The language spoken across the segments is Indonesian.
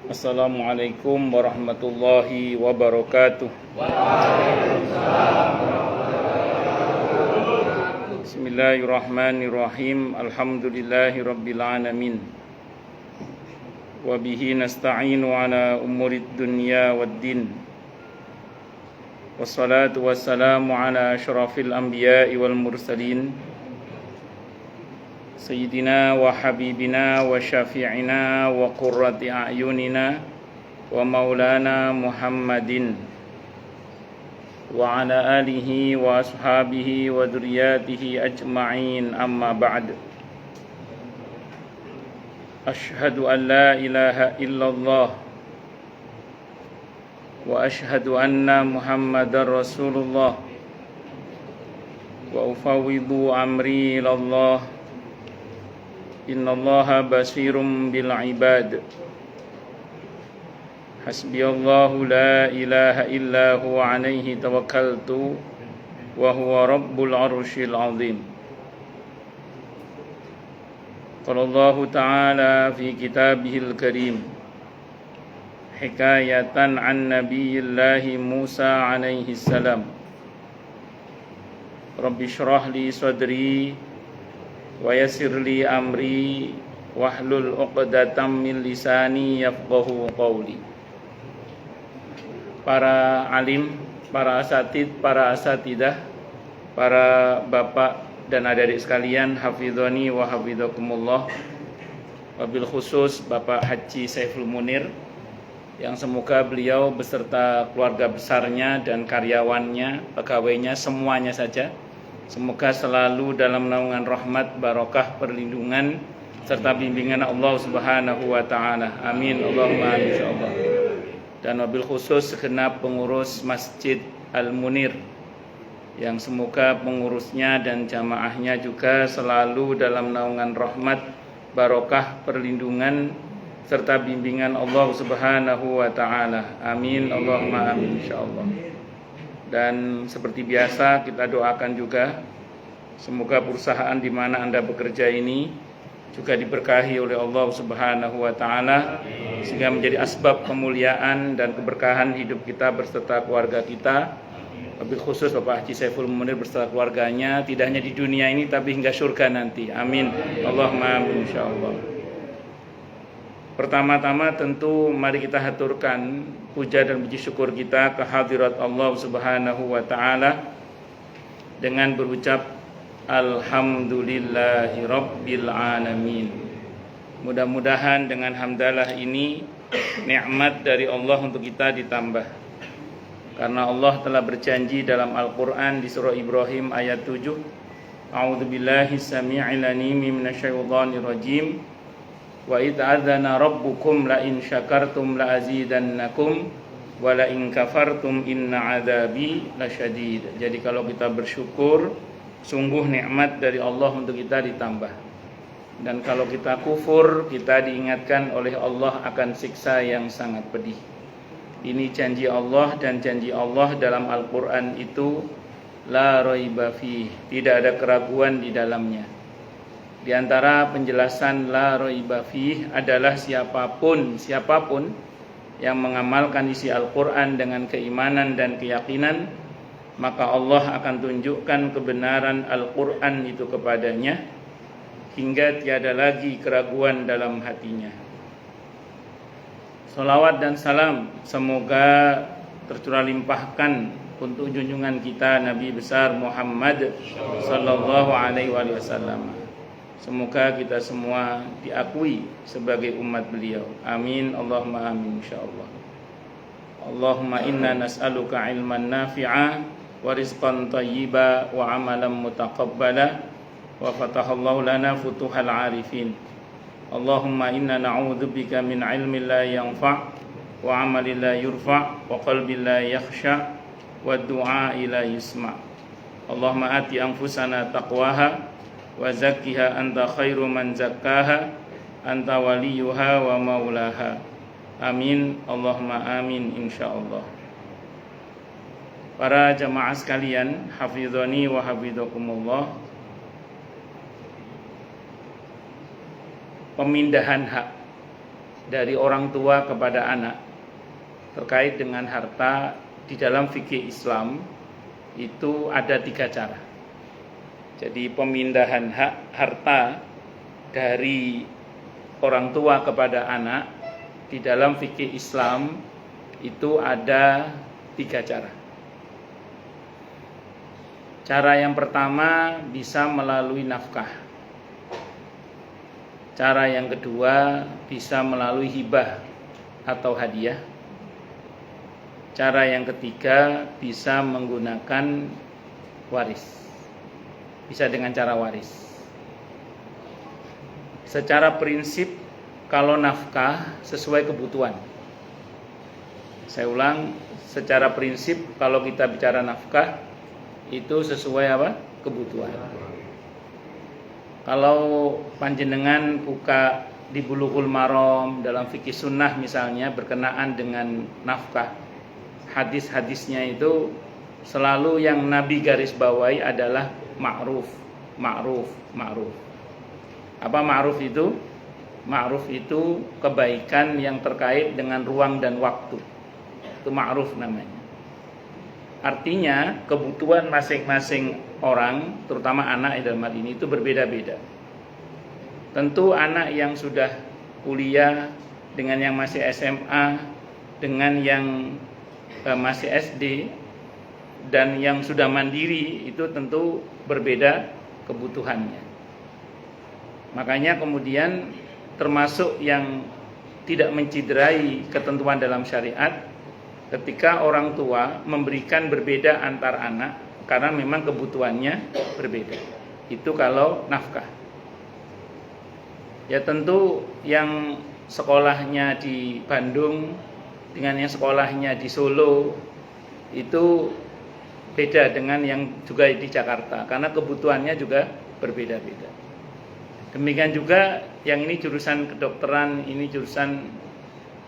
Assalamualaikum warahmatullahi wabarakatuh. Bismillahirrahmanirrahim. Alhamdulillahi rabbil alamin. Wa bihi nasta'inu ala umurid dunya waddin. Wassalatu wassalamu ala asyrafil anbiya'i wal mursalin. Sayyidina wa habibina wa syafi'ina wa qurrati a'yunina wa maulana Muhammadin wa ala alihi wa ashabihi wa dzurriyyatihi ajma'in, amma ba'd. Asyhadu an la ilaha illallah wa asyhadu anna Muhammadar Rasulullah wa ufawwidu amri ilallah. Innallaha basirum bil ibad. Hasbiyallahu la ilaha illa huwa alaihi tawakkaltu wa huwa rabbul arsyil azim. Qala Allah ta'ala fi kitabihil karim hikayatan an nabiyillahi Musa alaihi salam. Rabbi shrah li sadri wa yassir li amri wahlul 'uqdatam min lisani yafqahu qawli. Para alim, para asatid, para asatidah, para bapak dan adik-adik sekalian, hafizani wa hafizakumullah. Wabil khusus Bapak Haji Saiful Munir, yang semoga beliau beserta keluarga besarnya dan karyawannya, pegawainya, semuanya saja, semoga selalu dalam naungan rahmat, barokah, perlindungan serta bimbingan Allah Subhanahu wa taala. Amin Allahumma amin insyaallah. Dan wabil khusus segenap pengurus Masjid Al-Munir, yang semoga pengurusnya dan jamaahnya juga selalu dalam naungan rahmat, barokah, perlindungan serta bimbingan Allah Subhanahu wa taala. Amin Allahumma amin insyaallah. Dan seperti biasa kita doakan juga semoga perusahaan di mana Anda bekerja ini juga diberkahi oleh Allah Subhanahu wa taala, sehingga menjadi asbab kemuliaan dan keberkahan hidup kita beserta keluarga kita. Lebih khusus Bapak Haji Saiful Munir beserta keluarganya, tidak hanya di dunia ini tapi hingga surga nanti. Amin Allahumma amin insyaallah. Pertama-tama tentu mari kita haturkan puja dan puji syukur kita ke hadirat Allah Subhanahu wa taala dengan berucap alhamdulillahi rabbil alamin. Mudah-mudahan dengan hamdalah ini nikmat dari Allah untuk kita ditambah. Karena Allah telah berjanji dalam Al-Qur'an di surah Ibrahim ayat 7, A'udzubillahi samii'il 'aliim minasyaitonir rajim. Wa idh adzana rabbukum la in syakartum la azidannakum wa la in kafartum inna adzabi lasyadid. Jadi kalau kita bersyukur, sungguh nikmat dari Allah untuk kita ditambah. Dan kalau kita kufur, kita diingatkan oleh Allah akan siksa yang sangat pedih. Ini janji Allah, dan janji Allah dalam Al-Qur'an itu la raiba fih, tidak ada keraguan di dalamnya. Di antara penjelasan la raiba fih adalah siapapun yang mengamalkan isi Al-Qur'an dengan keimanan dan keyakinan, maka Allah akan tunjukkan kebenaran Al-Qur'an itu kepadanya hingga tiada lagi keraguan dalam hatinya. Salawat dan salam semoga tercurah limpahkan untuk junjungan kita Nabi besar Muhammad sallallahu alaihi wasallam. Semoga kita semua diakui sebagai umat beliau. Amin Allahumma amin insyaallah. Allahumma inna nas'aluka ilman nafi'a wa rizqan thayyiba wa amalan mutaqabbala wa fatahallahu lana futuhal arifin. Allahumma inna na'udzubika min ilmin la yanfa' wa amalin la yurfa' wa qalbin la yakhsha' wa du'a'i la yusma'. Allahumma ati anfusana taqwaha wa zakkiha anta khairu man zakkaha anta waliyuha wa maulaha. Amin Allahumma amin insyaallah. Para jamaah sekalian, hafizani wa hafizakumullah. Pemindahan hak dari orang tua kepada anak terkait dengan harta di dalam fikih Islam itu ada 3 cara. Jadi pemindahan hak harta dari orang tua kepada anak di dalam fikih Islam itu ada 3 cara. Cara yang pertama bisa melalui nafkah. Cara yang kedua bisa melalui hibah atau hadiah. Cara yang ketiga bisa menggunakan waris. Bisa dengan cara waris. Secara prinsip kalau nafkah sesuai kebutuhan. Saya ulang, secara prinsip kalau kita bicara nafkah itu sesuai apa? Kebutuhan. Kalau panjenengan buka di Bulughul Maram dalam fikih sunnah misalnya berkenaan dengan nafkah, hadis-hadisnya itu selalu yang Nabi garis bawahi adalah ma'ruf, ma'ruf, ma'ruf. Apa ma'ruf itu? Ma'ruf itu kebaikan yang terkait dengan ruang dan waktu. Itu ma'ruf namanya. Artinya kebutuhan masing-masing orang, terutama anak dalam hal ini itu berbeda-beda. Tentu anak yang sudah kuliah dengan yang masih SMA, dengan yang masih SD, dan yang sudah mandiri itu tentu berbeda kebutuhannya. Makanya kemudian termasuk yang tidak menciderai ketentuan dalam syariat ketika orang tua memberikan berbeda antar anak karena memang kebutuhannya berbeda. Itu kalau nafkah. Ya tentu yang sekolahnya di Bandung dengan yang sekolahnya di Solo itu beda dengan yang juga di Jakarta karena kebutuhannya juga berbeda-beda. Demikian juga yang ini jurusan kedokteran, ini jurusan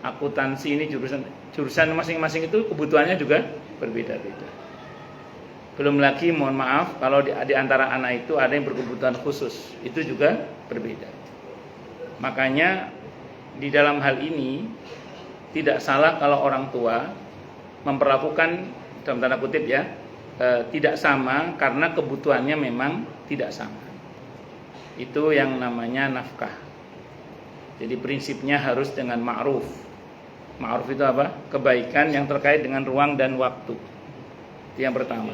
akuntansi, ini jurusan masing-masing itu kebutuhannya juga berbeda-beda. Belum lagi mohon maaf kalau di antara anak itu ada yang berkebutuhan khusus, itu juga berbeda. Makanya di dalam hal ini tidak salah kalau orang tua memperlakukan dalam tanda kutip ya tidak sama karena kebutuhannya memang tidak sama. Itu yang namanya nafkah. Jadi prinsipnya harus dengan ma'ruf. Ma'ruf itu apa? Kebaikan yang terkait dengan ruang dan waktu. Itu yang pertama.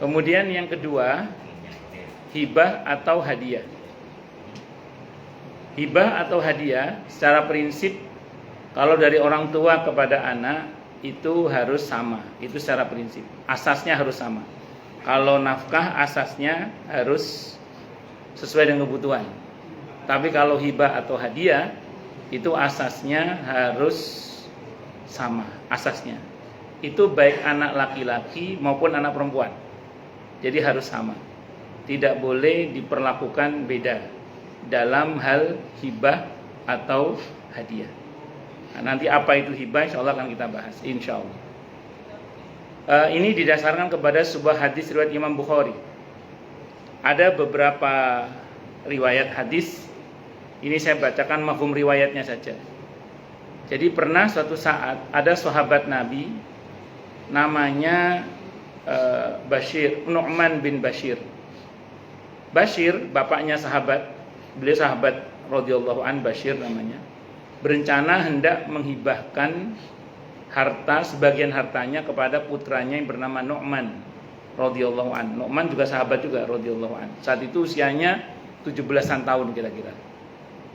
Kemudian yang kedua, hibah atau hadiah. Hibah atau hadiah secara prinsip kalau dari orang tua kepada anak itu harus sama. Itu secara prinsip. Asasnya harus sama. Kalau nafkah asasnya harus sesuai dengan kebutuhan. Tapi kalau hibah atau hadiah itu asasnya harus sama, asasnya. Itu baik anak laki-laki maupun anak perempuan. Jadi harus sama. Tidak boleh diperlakukan beda dalam hal hibah atau hadiah. Nah, nanti apa itu hibah insyaallah akan kita bahas insyaallah. Ini didasarkan kepada sebuah hadis riwayat Imam Bukhari. Ada beberapa riwayat hadis. Ini saya bacakan mafhum riwayatnya saja. Jadi pernah suatu saat ada sahabat Nabi namanya Bashir, Nu'man bin Bashir. Bashir bapaknya sahabat, beliau sahabat radhiyallahu an, Bashir namanya. Berencana hendak menghibahkan harta, sebagian hartanya kepada putranya yang bernama Nu'man radhiyallahu an. Nu'man juga sahabat juga radhiyallahu an. Saat itu usianya 17-an tahun kira-kira.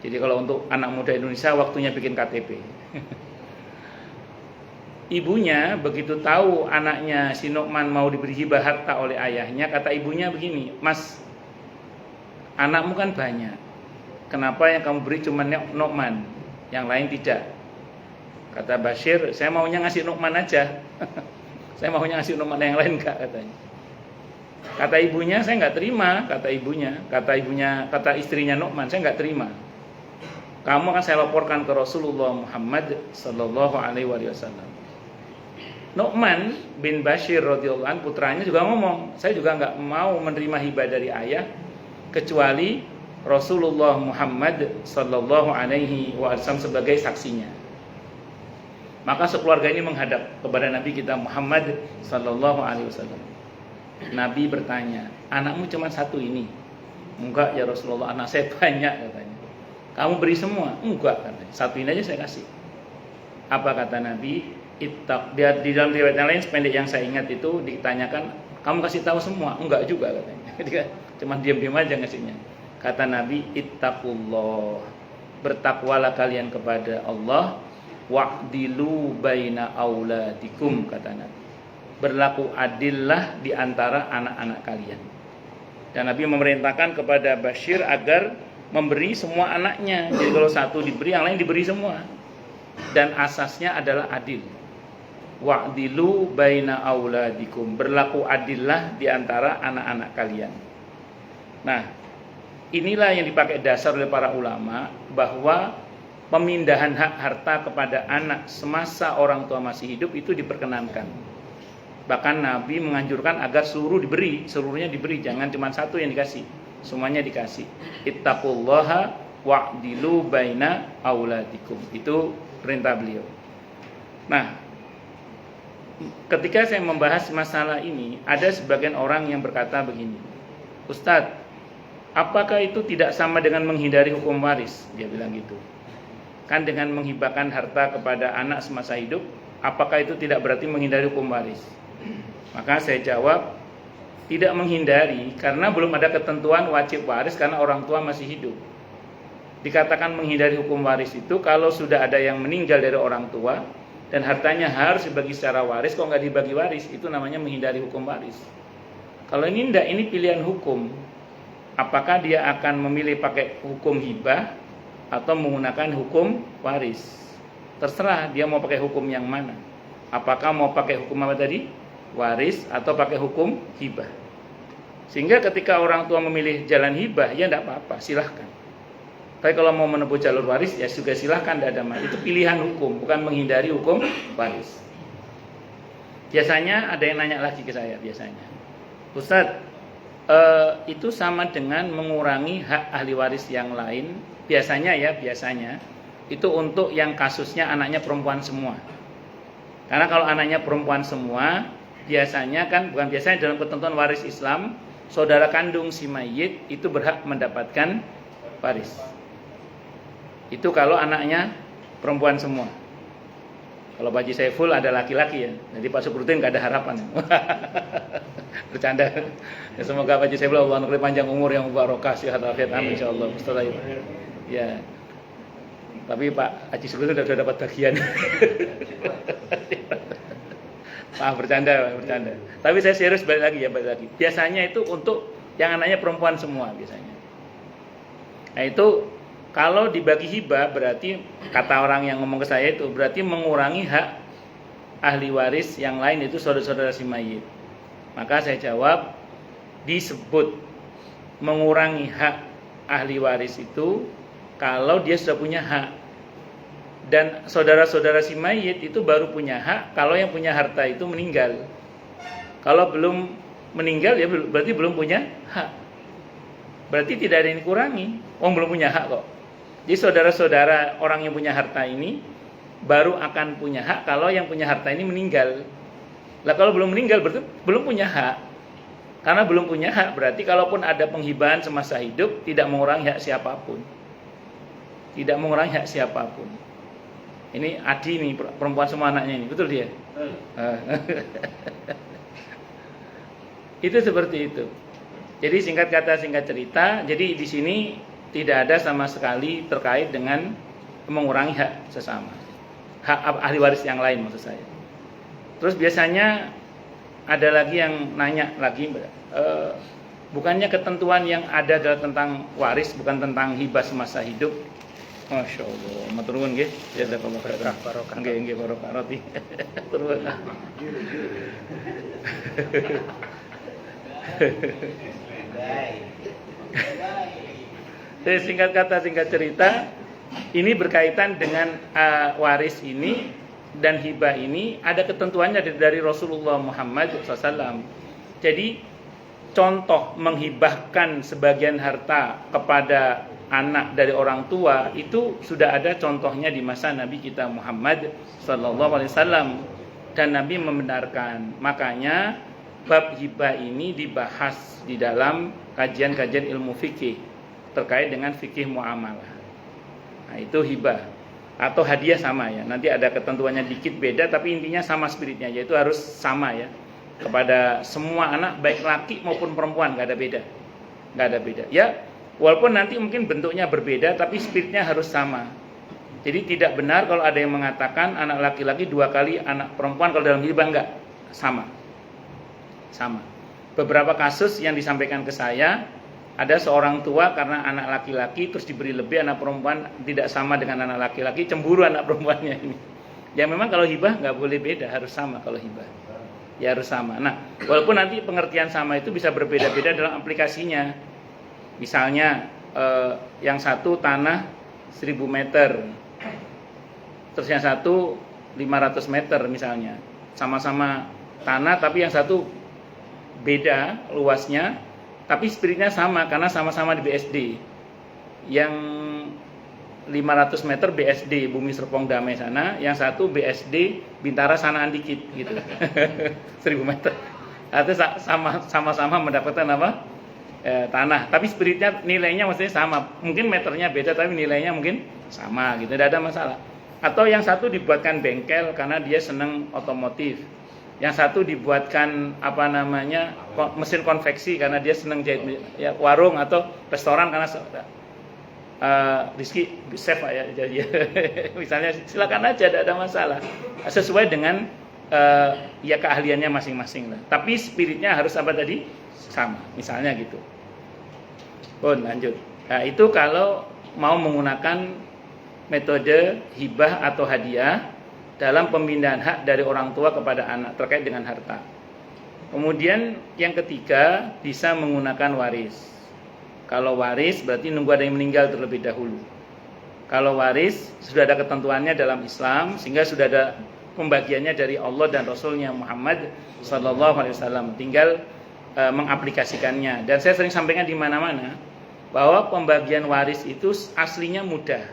Jadi kalau untuk anak muda Indonesia waktunya bikin KTP. Ibunya begitu tahu anaknya si Nu'man mau diberi hibah harta oleh ayahnya, kata ibunya begini, "Mas, anakmu kan banyak. Kenapa yang kamu beri cuma Nu'man, yang lain tidak?" Kata Bashir, "Saya maunya ngasih Nu'man aja." "Saya maunya ngasih Nu'man, yang lain enggak," katanya. Kata ibunya, "Saya nggak terima." Kata istrinya Nu'man, "Saya nggak terima. Kamu akan saya laporkan ke Rasulullah Muhammad sallallahu alaihi wasallam." Nu'man bin Bashir radhiyallahu an, putranya juga ngomong, "Saya juga nggak mau menerima hibah dari ayah kecuali Rasulullah Muhammad sallallahu alaihi wasallam sebagai saksinya. Maka sekeluarga ini menghadap kepada Nabi kita Muhammad sallallahu alaihi wasallam. Nabi bertanya, "Anakmu cuma satu ini?" "Enggak ya Rasulullah, anak saya banyak," katanya. "Kamu beri semua?" "Enggak," katanya. "Satu ini aja saya kasih." Apa kata Nabi? Di dalam riwayat yang lain sependek yang saya ingat itu ditanyakan, "Kamu kasih tahu semua?" "Enggak juga," katanya. Cuma diam-diam aja ngasihnya. Kata Nabi, "Ittaqullah." Bertakwalah kalian kepada Allah. "Wa'dilu baina auladikum," kata Nabi. Berlaku adillah di antara anak-anak kalian. Dan Nabi memerintahkan kepada Bashir agar memberi semua anaknya. Jadi kalau satu diberi, yang lain diberi semua. Dan asasnya adalah adil. Wa'dilu baina auladikum. Berlaku adillah di antara anak-anak kalian. Nah, inilah yang dipakai dasar oleh para ulama bahwa pemindahan hak harta kepada anak semasa orang tua masih hidup itu diperkenankan. Bahkan Nabi menganjurkan agar seluruhnya diberi, jangan cuma satu yang dikasih, semuanya dikasih. Ittaqullaha wa'dilu baina auladikum. Itu perintah beliau. Nah, ketika saya membahas masalah ini, ada sebagian orang yang berkata begini, "Ustadz, apakah itu tidak sama dengan menghindari hukum waris?" Dia bilang gitu. Kan dengan menghibahkan harta kepada anak semasa hidup, apakah itu tidak berarti menghindari hukum waris? Maka saya jawab, tidak menghindari karena belum ada ketentuan wajib waris karena orang tua masih hidup. Dikatakan menghindari hukum waris itu kalau sudah ada yang meninggal dari orang tua dan hartanya harus dibagi secara waris, kok nggak dibagi waris, itu namanya menghindari hukum waris. Kalau ini enggak, ini pilihan hukum. Apakah dia akan memilih pakai hukum hibah atau menggunakan hukum waris? Terserah dia mau pakai hukum yang mana. Apakah mau pakai hukum apa tadi? Waris atau pakai hukum hibah. Sehingga ketika orang tua memilih jalan hibah, ya tidak apa-apa, silahkan. Tapi kalau mau menempuh jalur waris, ya juga silahkan, tidak ada masalah. Itu pilihan hukum, bukan menghindari hukum waris. Biasanya ada yang nanya lagi ke saya, biasanya, "Ustadz, itu sama dengan mengurangi hak ahli waris yang lain?" Biasanya itu untuk yang kasusnya anaknya perempuan semua. Karena kalau anaknya perempuan semua, biasanya dalam ketentuan waris Islam, saudara kandung si mayit itu berhak mendapatkan waris. Itu kalau anaknya perempuan semua. Kalau Pak Haji Saiful ada laki-laki ya, jadi Pak Suprutin gak ada harapan. Bercanda. Ya, semoga Pak Haji Saiful Allah memberi panjang umur yang barokah, sehat walafiat, amin insyaallah. Mustalah. Ya. Tapi Pak Haji Suprutin sudah dapat bagian. Bercanda. Tapi saya serius balik lagi. Biasanya itu untuk yang anaknya perempuan semua biasanya. Nah, itu kalau dibagi hibah berarti kata orang yang ngomong ke saya itu berarti mengurangi hak ahli waris yang lain, itu saudara-saudara si mayit. Maka saya jawab, disebut mengurangi hak ahli waris itu kalau dia sudah punya hak. Dan saudara-saudara si mayit itu baru punya hak kalau yang punya harta itu meninggal. Kalau belum meninggal ya berarti belum punya hak. Berarti tidak ada yang dikurangi. Belum punya hak kok. Jadi saudara-saudara orang yang punya harta ini baru akan punya hak kalau yang punya harta ini meninggal. Lah kalau belum meninggal berarti belum punya hak. Karena belum punya hak berarti kalaupun ada penghibahan semasa hidup tidak mengurangi hak siapapun. Tidak mengurangi hak siapapun. Ini Adi nih, perempuan semua anaknya ini, betul dia? Itu seperti itu. Jadi singkat kata singkat cerita, jadi di sini tidak ada sama sekali terkait dengan mengurangi hak sesama, hak ahli waris yang lain maksud saya. Terus biasanya ada lagi yang nanya lagi, bukannya ketentuan yang ada adalah tentang waris, bukan tentang hibah semasa hidup? Masya Allah, matur nuwun nggih. Jazakallahu khairan. Barokah. Nggih barokah roti. Turun. Singkat kata singkat cerita, ini berkaitan dengan waris ini dan hibah ini ada ketentuannya dari Rasulullah Muhammad SAW. Jadi contoh menghibahkan sebagian harta kepada anak dari orang tua itu sudah ada contohnya di masa Nabi kita Muhammad sallallahu alaihi wasallam, dan Nabi membenarkan. Makanya bab hibah ini dibahas di dalam kajian-kajian ilmu fikih terkait dengan fikih muamalah. Nah, itu hibah atau hadiah sama ya. Nanti ada ketentuannya dikit beda, tapi intinya sama spiritnya, yaitu harus sama ya. Kepada semua anak baik laki maupun perempuan, nggak ada beda ya, walaupun nanti mungkin bentuknya berbeda tapi spiritnya harus sama. Jadi tidak benar kalau ada yang mengatakan anak laki-laki 2 kali anak perempuan kalau dalam hibah, enggak, sama. Beberapa kasus yang disampaikan ke saya, ada seorang tua karena anak laki-laki terus diberi lebih, anak perempuan tidak sama dengan anak laki-laki, cemburu anak perempuannya ini. Ya memang kalau hibah nggak boleh beda, harus sama. Kalau hibah ya harus sama. Nah, walaupun nanti pengertian sama itu bisa berbeda-beda dalam aplikasinya. Misalnya yang satu tanah 1000 meter, terus yang satu 500 meter misalnya. Sama-sama tanah tapi yang satu beda luasnya, tapi spiritnya sama karena sama-sama di BSD. Yang 500 meter BSD Bumi Serpong Damai sana, yang satu BSD Bintara sanaan dikit gitu. 1000 meter. Artinya sama-sama mendapatkan apa? Tanah, tapi spiritnya, nilainya maksudnya sama. Mungkin meternya beda tapi nilainya mungkin sama gitu, tidak ada masalah. Atau yang satu dibuatkan bengkel karena dia senang otomotif. Yang satu dibuatkan mesin konveksi karena dia senang jahit, ya, warung atau restoran karena Rizky chef ya, jadi misalnya silakan aja, tidak ada masalah, sesuai dengan ya keahliannya masing-masing lah. Tapi spiritnya harus apa tadi? Sama, misalnya gitu. Lanjut. Nah, itu kalau mau menggunakan metode hibah atau hadiah dalam pemindahan hak dari orang tua kepada anak terkait dengan harta. Kemudian yang ketiga, bisa menggunakan waris. Kalau waris berarti nunggu ada yang meninggal terlebih dahulu. Kalau waris sudah ada ketentuannya dalam Islam, sehingga sudah ada pembagiannya dari Allah dan Rasulnya Muhammad sallallahu alaihi wasallam. Tinggal mengaplikasikannya. Dan saya sering sampaikan di mana-mana bahwa pembagian waris itu aslinya mudah.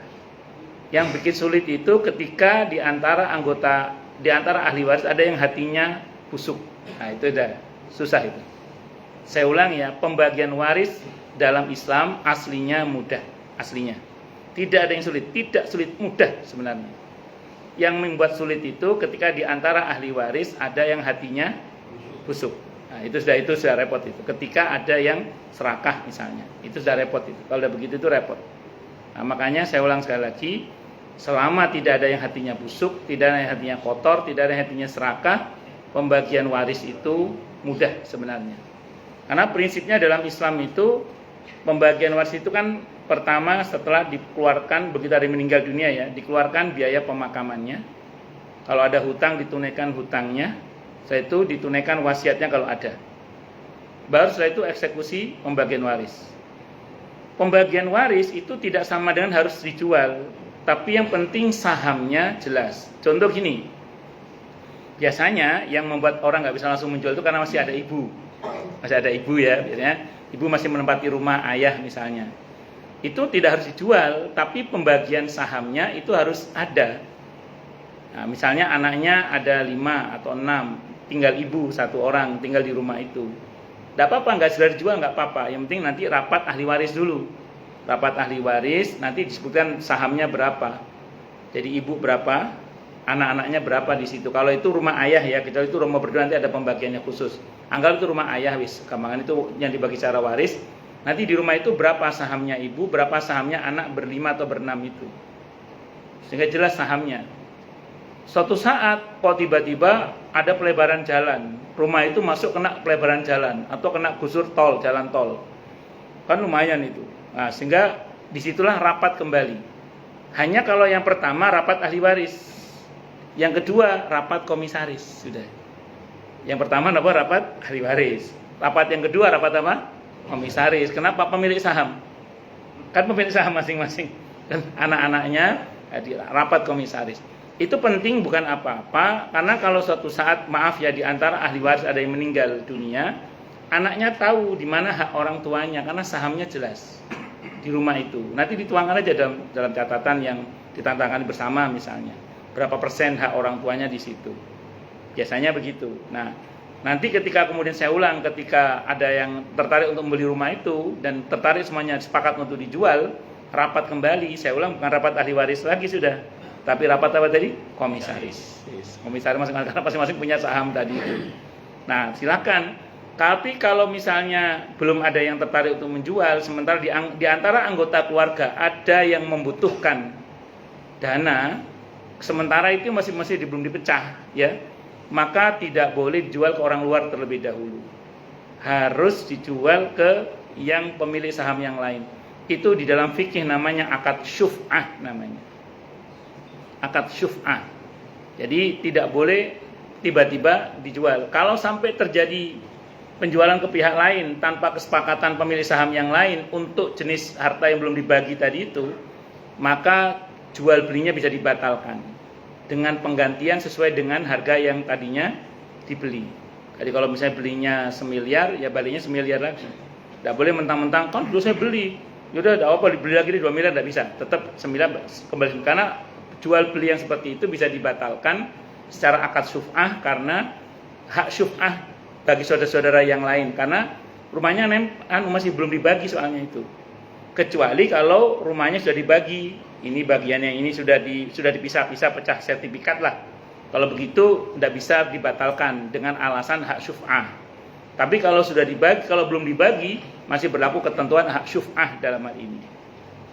Yang bikin sulit itu ketika di antara ahli waris ada yang hatinya busuk. Nah, itu udah susah itu. Saya ulang ya, pembagian waris dalam Islam aslinya mudah, aslinya. Tidak ada yang sulit, tidak sulit, mudah sebenarnya. Yang membuat sulit itu ketika di antara ahli waris ada yang hatinya busuk. Nah, itu sudah repot itu. Ketika ada yang serakah misalnya, itu sudah repot itu. Kalau udah begitu itu repot. Nah, makanya saya ulang sekali lagi, selama tidak ada yang hatinya busuk, tidak ada yang hatinya kotor, tidak ada yang hatinya serakah, pembagian waris itu mudah sebenarnya. Karena prinsipnya dalam Islam itu pembagian waris itu kan pertama setelah dikeluarkan begitu hari meninggal dunia ya, dikeluarkan biaya pemakamannya. Kalau ada hutang ditunaikan hutangnya, setelah itu ditunaikan wasiatnya kalau ada. Baru setelah itu eksekusi pembagian waris. Pembagian waris itu tidak sama dengan harus dijual, tapi yang penting sahamnya jelas. Contoh gini, biasanya yang membuat orang nggak bisa langsung menjual itu karena masih ada ibu ya, biasanya ibu masih menempati rumah ayah misalnya. Itu tidak harus dijual, tapi pembagian sahamnya itu harus ada. Nah, misalnya anaknya ada 5 atau 6, tinggal ibu 1 orang tinggal di rumah itu. Tidak apa-apa, nggak segera dijual, nggak apa-apa. Yang penting nanti rapat ahli waris dulu. Rapat ahli waris, nanti disebutkan sahamnya berapa. Jadi ibu berapa, anak-anaknya berapa di situ. Kalau itu rumah ayah ya, kecuali itu rumah berdua nanti ada pembagiannya khusus. Anggap itu rumah ayah gampangan itu yang dibagi secara waris. Nanti di rumah itu berapa sahamnya ibu, berapa sahamnya anak berlima atau berenam itu. Sehingga jelas sahamnya. Suatu saat kok tiba-tiba ada pelebaran jalan, rumah itu masuk kena pelebaran jalan atau kena gusur tol, jalan tol. Kan lumayan itu. Nah, sehingga disitulah rapat kembali. Hanya kalau yang pertama rapat ahli waris, yang kedua rapat komisaris sudah. Yang pertama rapat ahli waris. Rapat yang kedua rapat apa? Komisaris. Kenapa? Pemilik saham. Kan pemilik saham masing-masing. Dan anak-anaknya rapat komisaris. Itu penting bukan apa-apa, karena kalau suatu saat maaf ya di antara ahli waris ada yang meninggal dunia, anaknya tahu di mana hak orang tuanya karena sahamnya jelas di rumah itu. Nanti dituangkan aja dalam catatan yang ditandatangani bersama misalnya. Berapa persen hak orang tuanya di situ. Biasanya begitu. Nah, nanti ketika kemudian saya ulang, ketika ada yang tertarik untuk membeli rumah itu dan tertarik semuanya sepakat untuk dijual, rapat kembali. Saya ulang, bukan rapat ahli waris lagi sudah, tapi rapat apa tadi? Komisaris. Komisaris masing-masing punya saham tadi itu. Nah, silakan. Tapi kalau misalnya belum ada yang tertarik untuk menjual, sementara di antara anggota keluarga ada yang membutuhkan dana, sementara itu masih belum dipecah, ya, maka tidak boleh dijual ke orang luar terlebih dahulu. Harus dijual ke yang pemilik saham yang lain. Itu di dalam fikih namanya akad syuf'ah namanya. Akad syuf'ah. Jadi tidak boleh tiba-tiba dijual. Kalau sampai terjadi penjualan ke pihak lain tanpa kesepakatan pemilik saham yang lain untuk jenis harta yang belum dibagi tadi itu, maka jual belinya bisa dibatalkan dengan penggantian sesuai dengan harga yang tadinya dibeli. Jadi kalau misalnya belinya 1 miliar, ya baliknya 1 miliar lagi. Tidak boleh mentang-mentang, kan dulu saya beli, yaudah tidak apa dibeli lagi 2 miliar, tidak bisa. Tetap 9 kembali, karena jual beli yang seperti itu bisa dibatalkan secara akad syuf'ah karena hak syuf'ah bagi saudara-saudara yang lain, karena rumahnya masih belum dibagi soalnya itu. Kecuali kalau rumahnya sudah dibagi, ini bagiannya ini sudah dipisah-pisah, pecah sertifikat lah. Kalau begitu tidak bisa dibatalkan dengan alasan hak syuf'ah. Tapi kalau sudah dibagi, kalau belum dibagi, masih berlaku ketentuan hak syuf'ah dalam hal ini.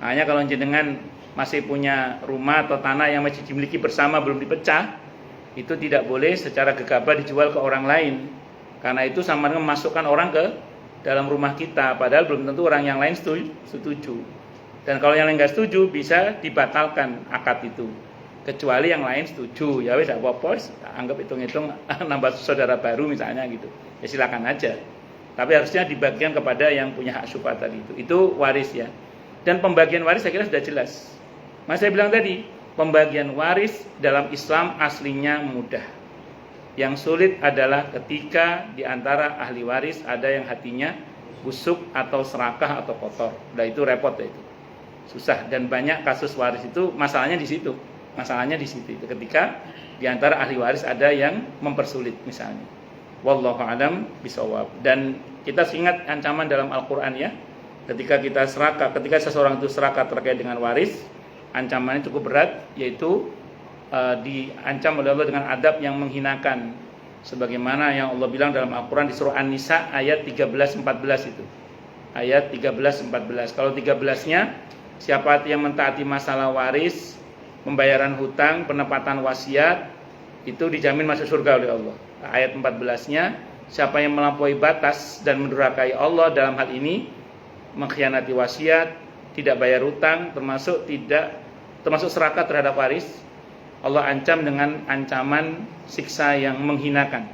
Hanya kalau jenengan masih punya rumah atau tanah yang masih dimiliki bersama belum dipecah, itu tidak boleh secara gegabah dijual ke orang lain. Karena itu sama dengan memasukkan orang ke dalam rumah kita, padahal belum tentu orang yang lain setuju. Dan kalau yang lain nggak setuju, bisa dibatalkan akad itu. Kecuali yang lain setuju, ya wes apa-apa, anggap hitung-hitung nambah saudara baru misalnya gitu. Ya silakan aja. Tapi harusnya dibagikan kepada yang punya hak syuf'ah tadi itu. Itu waris ya. Dan pembagian waris saya kira sudah jelas. Mas saya bilang tadi, pembagian waris dalam Islam aslinya mudah. Yang sulit adalah ketika di antara ahli waris ada yang hatinya busuk atau serakah atau kotor. Nah itu repot ya itu. Susah, dan banyak kasus waris itu masalahnya di situ. Masalahnya di situ itu ketika di antara ahli waris ada yang mempersulit misalnya. Wallahu a'lam bishawab. Dan kita ingat ancaman dalam Al-Qur'an ya. Ketika seseorang itu serakah terkait dengan waris, ancamannya cukup berat, yaitu diancam oleh Allah dengan adab yang menghinakan, sebagaimana yang Allah bilang dalam Al-Quran di surah An-Nisa ayat 13-14 itu. Ayat 13-14. Kalau 13-nya, siapa yang mentaati masalah waris, pembayaran hutang, penepatan wasiat, itu dijamin masuk surga oleh Allah. Ayat 14-nya, siapa yang melampaui batas dan mendurhakai Allah dalam hal ini, mengkhianati wasiat, tidak bayar hutang, termasuk serakah terhadap waris, Allah ancam dengan ancaman siksa yang menghinakan.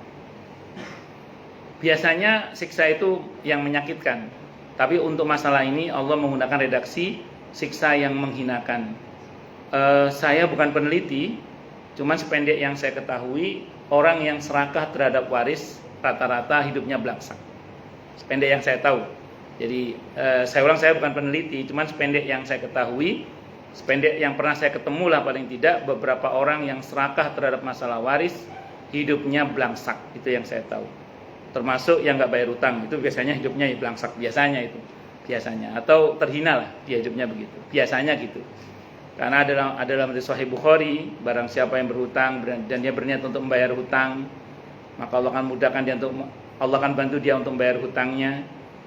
Biasanya siksa itu yang menyakitkan, tapi untuk masalah ini Allah menggunakan redaksi siksa yang menghinakan. Saya bukan peneliti, cuman sependek yang saya ketahui, orang yang serakah terhadap waris rata-rata hidupnya belangsak. Sependek yang saya tahu. Jadi saya bukan peneliti, cuman sependek yang saya ketahui, sependek yang pernah saya ketemu lah paling tidak, beberapa orang yang serakah terhadap masalah waris hidupnya belangsak, itu yang saya tahu. Termasuk yang nggak bayar utang, itu biasanya hidupnya belangsak, biasanya, atau terhina lah dia hidupnya begitu, biasanya gitu. Karena ada dalam Sahih Bukhari, barang siapa yang berhutang dan dia berniat untuk membayar hutang, maka Allah akan mudahkan dia Allah akan bantu dia untuk membayar hutangnya.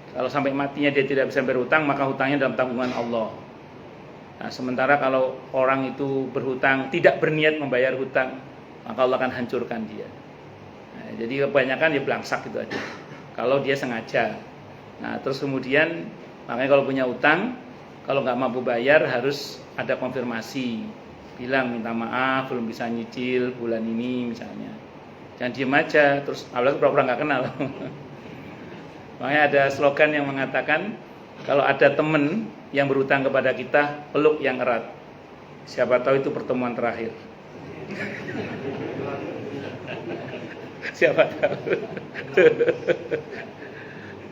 Kalau sampai matinya dia tidak bisa bayar hutang, maka hutangnya dalam tanggungan Allah. Nah, sementara kalau orang itu berhutang tidak berniat membayar hutang, maka Allah akan hancurkan dia. Nah, jadi kebanyakan dia belangsak itu aja. Kalau dia sengaja. Nah, terus kemudian makanya kalau punya utang, kalau nggak mampu bayar harus ada konfirmasi, bilang minta maaf belum bisa nyicil bulan ini misalnya. Jangan diem aja, terus awalnya pura-pura nggak kenal. Makanya ada slogan yang mengatakan, kalau ada teman yang berhutang kepada kita, peluk yang erat. Siapa tahu itu pertemuan terakhir. Siapa tahu.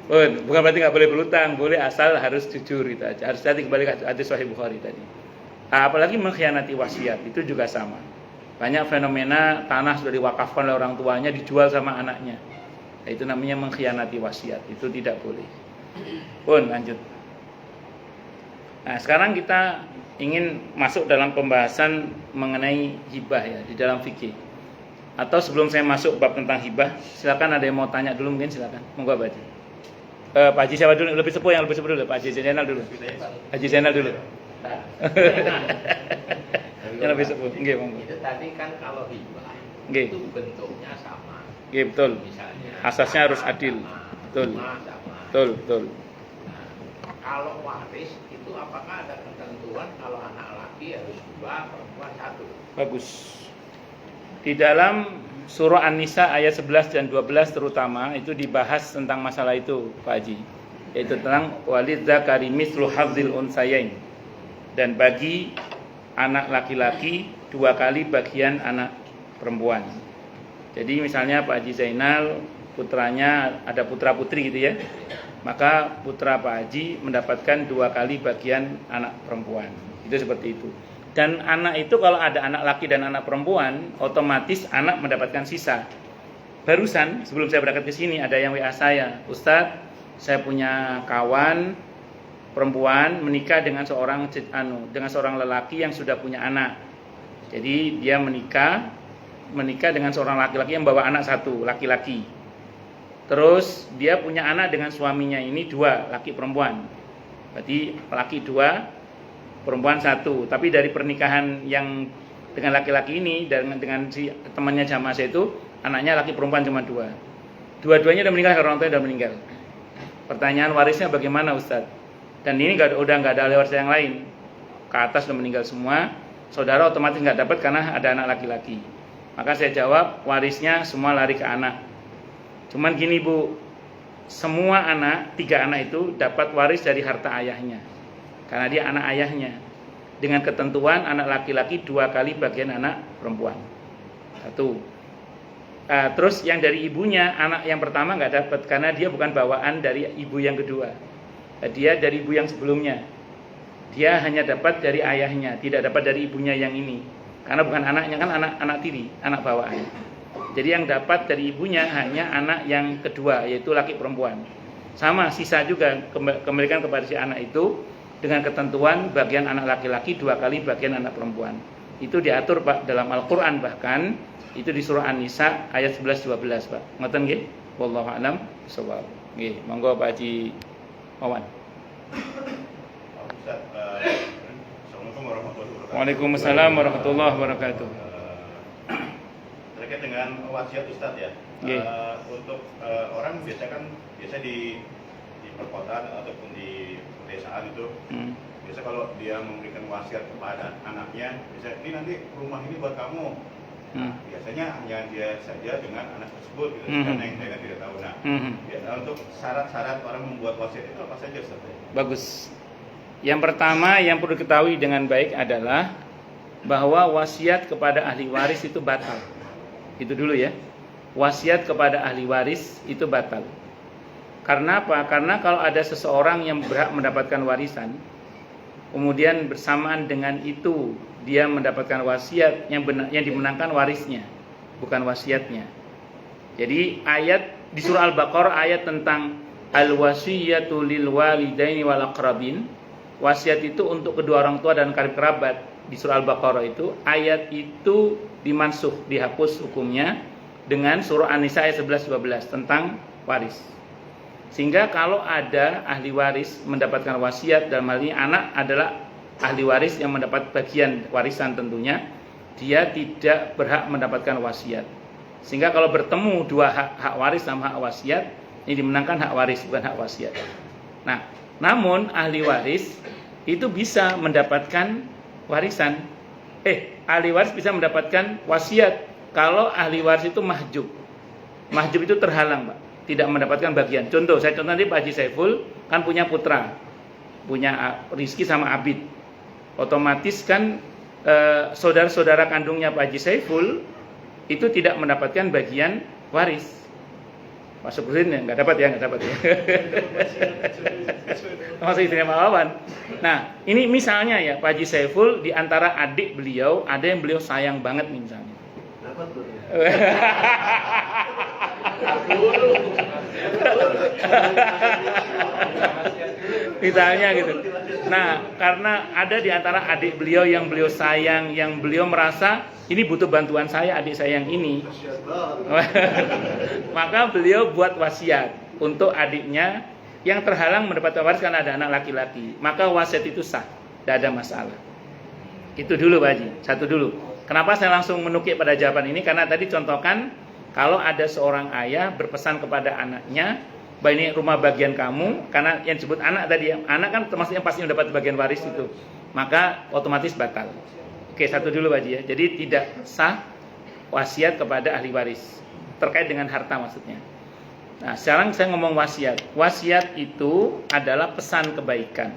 Bukan berarti nggak boleh berutang, boleh asal harus jujur itu aja. Harus tadi kembali ke hadis Sahih Bukhari tadi. Apalagi mengkhianati wasiat itu juga sama. Banyak fenomena tanah sudah diwakafkan oleh orang tuanya dijual sama anaknya. Nah, itu namanya mengkhianati wasiat. Itu tidak boleh. Lanjut. Nah, sekarang kita ingin masuk dalam pembahasan mengenai hibah ya di dalam fikih. Atau sebelum saya masuk bab tentang hibah, silakan ada yang mau tanya dulu mungkin silakan. Monggo Pak Haji. Pak Haji siapa dulu? Lebih sepuh dulu. Pak Haji Zainal dulu. Haji Zainal dulu. Yang lebih sepuh. Nggih, monggo. Itu tadi kan kalau hibah itu bentuknya sama. Nggih, betul. Misalnya asasnya harus adil. Betul. Sama. Betul. Nah, kalau waris itu apakah ada ketentuan kalau anak laki harus 2, perempuan 1? Bagus. Di dalam surah An-Nisa ayat 11 dan 12 terutama itu dibahas tentang masalah itu, Pak Haji. Yaitu tentang walidzakari mithlu hadzil unsayain. Dan bagi anak laki-laki 2 kali bagian anak perempuan. Jadi misalnya Pak Haji Zainal putranya ada putra-putri gitu ya. Maka putra Pak Haji mendapatkan 2 kali bagian anak perempuan. Itu seperti itu. Dan anak itu kalau ada anak laki dan anak perempuan, otomatis anak mendapatkan sisa. Barusan sebelum saya berangkat ke sini ada yang WA saya, Ustadz, saya punya kawan perempuan menikah dengan seorang lelaki yang sudah punya anak. Jadi dia menikah dengan seorang laki-laki yang bawa anak 1, laki-laki. Terus dia punya anak dengan suaminya ini 2, laki perempuan. Berarti laki 2, perempuan 1. Tapi dari pernikahan yang dengan laki-laki ini dengan si temannya jamaah saya itu, anaknya laki perempuan cuma 2. Dua-duanya udah meninggal, orang tuanya udah meninggal. Pertanyaan warisnya bagaimana Ustadz? Dan ini udah nggak ada waris yang lain. Ke atas udah meninggal semua, saudara otomatis nggak dapat karena ada anak laki-laki. Maka saya jawab warisnya semua lari ke anak. Cuman gini Bu, semua anak 3 anak itu dapat waris dari harta ayahnya. Karena dia anak ayahnya. Dengan ketentuan anak laki-laki 2 kali bagian anak perempuan. 1. Terus yang dari ibunya, anak yang pertama nggak dapat karena dia bukan bawaan dari ibu yang kedua. Dia dari ibu yang sebelumnya. Dia hanya dapat dari ayahnya, tidak dapat dari ibunya yang ini. Karena bukan anaknya, kan anak tiri, anak bawaan. Jadi yang dapat dari ibunya hanya anak yang kedua, yaitu laki perempuan. Sama, sisa juga kembalikan kepada si anak itu dengan ketentuan bagian anak laki-laki 2 kali bagian anak perempuan. Itu diatur Pak dalam Al-Qur'an, bahkan itu di surah An-Nisa ayat 11-12 Pak. Ngoten nggih? Wallahu a'lam bishawab. Nggih, monggo Pak Haji Wawan. Ustaz, Assalamualaikum warahmatullahi wabarakatuh. Waalaikumsalam warahmatullahi wabarakatuh. Terkait dengan wasiat Ustaz ya. Untuk orang biasa di perkotaan ataupun di pedesaan itu biasa kalau dia memberikan wasiat kepada anaknya, bisa ini nanti rumah ini buat kamu. Biasanya hanya dia saja dengan anak tersebut gitu, karena yang lainnya tidak tahu. Untuk syarat-syarat orang membuat wasiat itu apa saja Ustaz? Bagus. Yang pertama yang perlu diketahui dengan baik adalah bahwa wasiat kepada ahli waris itu batal. Itu dulu ya. Wasiat kepada ahli waris itu batal. Karena apa? Karena kalau ada seseorang yang berhak mendapatkan warisan, kemudian bersamaan dengan itu dia mendapatkan wasiat yang dimenangkan warisnya, bukan wasiatnya. Jadi ayat di surah Al-Baqarah ayat tentang al-wasiyatu lil walidaini wal aqrabin, wasiat itu untuk kedua orang tua dan karib kerabat. Di surah Al-Baqarah itu ayat itu dimansuh, dihapus hukumnya dengan surah An-Nisa ayat 11-12 tentang waris. Sehingga kalau ada ahli waris mendapatkan wasiat, dalam hal ini anak adalah ahli waris yang mendapat bagian warisan tentunya, dia tidak berhak mendapatkan wasiat. Sehingga kalau bertemu 2 hak waris sama hak wasiat, ini dimenangkan hak waris bukan hak wasiat. Nah, namun ahli waris itu bisa mendapatkan warisan. Ahli waris bisa mendapatkan wasiat kalau ahli waris itu mahjub. Mahjub itu terhalang, Pak, tidak mendapatkan bagian. Saya contoh nanti Pak Haji Saiful kan punya putra, punya Rizki sama Abid. Otomatis kan saudara-saudara kandungnya Pak Haji Saiful itu tidak mendapatkan bagian waris. Pak Syukurin ya nggak dapat ya. Masih istrinya Pak Wawan. Nah, ini misalnya ya Pak Haji Saiful di antara adik beliau ada yang beliau sayang banget nih misalnya. Misalnya gitu. Nah, karena ada di antara adik beliau yang beliau sayang, yang beliau merasa ini butuh bantuan saya, adik saya yang ini. Maka beliau buat wasiat untuk adiknya yang terhalang mendapatkan waris karena ada anak laki-laki. Maka wasiat itu sah, tidak ada masalah. Itu dulu Pak Haji, satu dulu. Kenapa saya langsung menukik pada jawaban ini? Karena tadi contohkan kalau ada seorang ayah berpesan kepada anaknya, bahwa ini rumah bagian kamu, karena yang disebut anak tadi, anak kan termasuk yang pasti mendapat bagian waris itu, maka otomatis batal. Oke, satu dulu Pak Haji ya. Jadi tidak sah wasiat kepada ahli waris terkait dengan harta maksudnya. Nah, sekarang saya ngomong wasiat. Wasiat itu adalah pesan kebaikan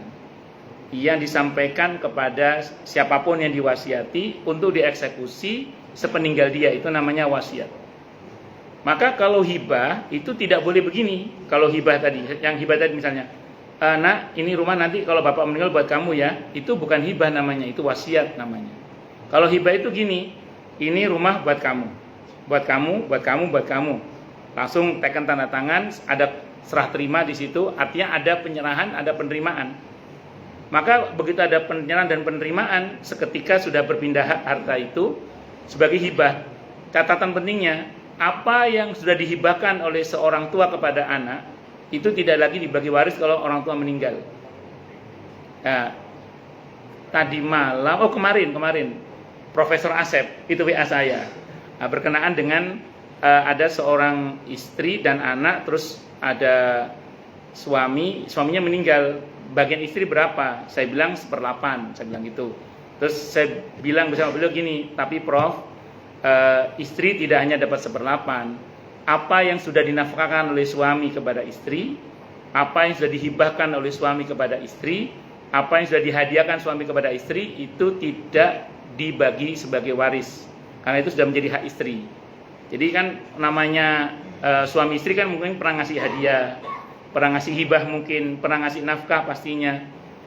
yang disampaikan kepada siapapun yang diwasiati untuk dieksekusi sepeninggal dia, itu namanya wasiat. Maka kalau hibah itu tidak boleh begini. Kalau hibah tadi, yang hibah tadi misalnya, nak ini rumah nanti kalau bapak meninggal buat kamu ya, itu bukan hibah namanya, itu wasiat namanya. Kalau hibah itu gini, ini rumah buat kamu, buat kamu, buat kamu, buat kamu. Langsung tekan tanda tangan, ada serah terima di situ, artinya ada penyerahan, ada penerimaan. Maka begitu ada penyerahan dan penerimaan, seketika sudah berpindah harta itu sebagai hibah. Catatan pentingnya, apa yang sudah dihibahkan oleh seorang tua kepada anak itu tidak lagi dibagi waris kalau orang tua meninggal. Nah, tadi malam, kemarin Profesor Asep itu WA saya, berkenaan dengan ada seorang istri dan anak, terus ada suaminya meninggal, bagian istri berapa? Saya bilang 1/8, saya bilang gitu. Terus saya bilang bersama beliau gini, tapi Prof, istri tidak hanya dapat 1/8. Apa yang sudah dinafkahkan oleh suami kepada istri, apa yang sudah dihibahkan oleh suami kepada istri, apa yang sudah dihadiahkan suami kepada istri, itu tidak dibagi sebagai waris, karena itu sudah menjadi hak istri. Jadi kan namanya suami istri kan mungkin pernah ngasih hadiah, pernah ngasih hibah mungkin, pernah ngasih nafkah pastinya.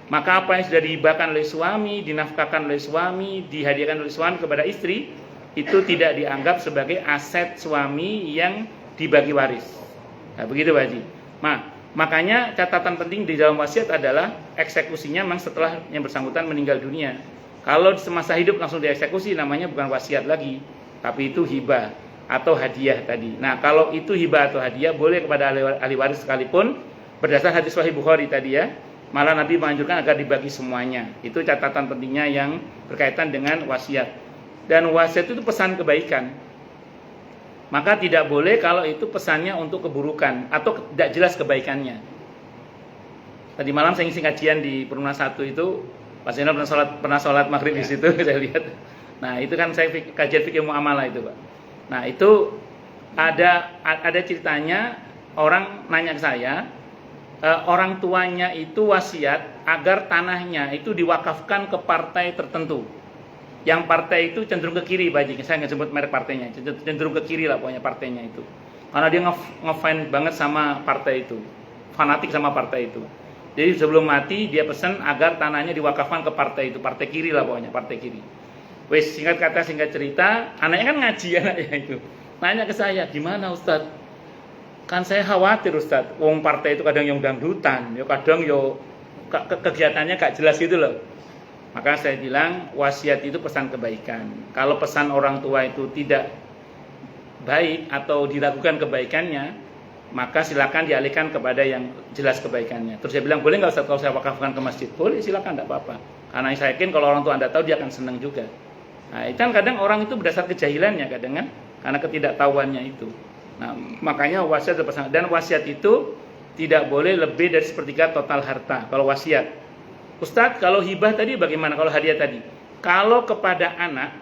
Maka apa yang sudah dihibahkan oleh suami, dinafkahkan oleh suami, dihadiahkan oleh suami kepada istri, itu tidak dianggap sebagai aset suami yang dibagi waris. Nah, begitu Pak Haji. Nah, makanya catatan penting di dalam wasiat adalah eksekusinya memang setelah yang bersangkutan meninggal dunia. Kalau semasa hidup langsung dieksekusi namanya bukan wasiat lagi, tapi itu hibah atau hadiah tadi. Nah, kalau itu hibah atau hadiah boleh kepada ahli waris sekalipun, berdasar hadis Sahih Bukhari tadi ya. Malah Nabi menganjurkan agar dibagi semuanya. Itu catatan pentingnya yang berkaitan dengan wasiat. Dan wasiat itu pesan kebaikan. Maka tidak boleh kalau itu pesannya untuk keburukan atau tidak jelas kebaikannya. Tadi malam saya ngisi kajian di Perumnas 1 itu, Pak Zainal pernah sholat maghrib di situ, saya lihat. Nah, itu kan saya kajian fikih muamalah itu, Pak. Nah, itu ada ceritanya, orang nanya ke saya, orang tuanya itu wasiat agar tanahnya itu diwakafkan ke partai tertentu. Yang partai itu cenderung ke kiri, Pak Haji. Saya nggak sebut merek partainya, cenderung ke kiri lah pokoknya partainya itu. Karena dia ngefan banget sama partai itu, fanatik sama partai itu. Jadi sebelum mati dia pesan agar tanahnya diwakafkan ke partai itu, partai kiri lah pokoknya, partai kiri. Wes, singkat kata singkat cerita, anaknya kan ngaji anaknya itu. Nanya ke saya, gimana Ustadz? Kan saya khawatir Ustadz, wong partai itu kadang yang dangdutan, ya kadang yo kegiatannya gak jelas gitu loh. Maka saya bilang wasiat itu pesan kebaikan. Kalau pesan orang tua itu tidak baik atau dilakukan kebaikannya, maka silakan dialihkan kepada yang jelas kebaikannya. Terus saya bilang, boleh nggak Ustaz kalau saya wakafkan ke masjid? Boleh, silakan, tidak apa-apa. Karena saya yakin kalau orang tua Anda tahu dia akan senang juga. Nah, itu kan kadang orang itu berdasar kejahilannya kadang kan, karena ketidaktahuannya itu. Nah, makanya wasiat itu pesan. Dan wasiat itu tidak boleh lebih dari 1/3 total harta. Kalau wasiat. Ustadz, kalau hibah tadi bagaimana? Kalau hadiah tadi? Kalau kepada anak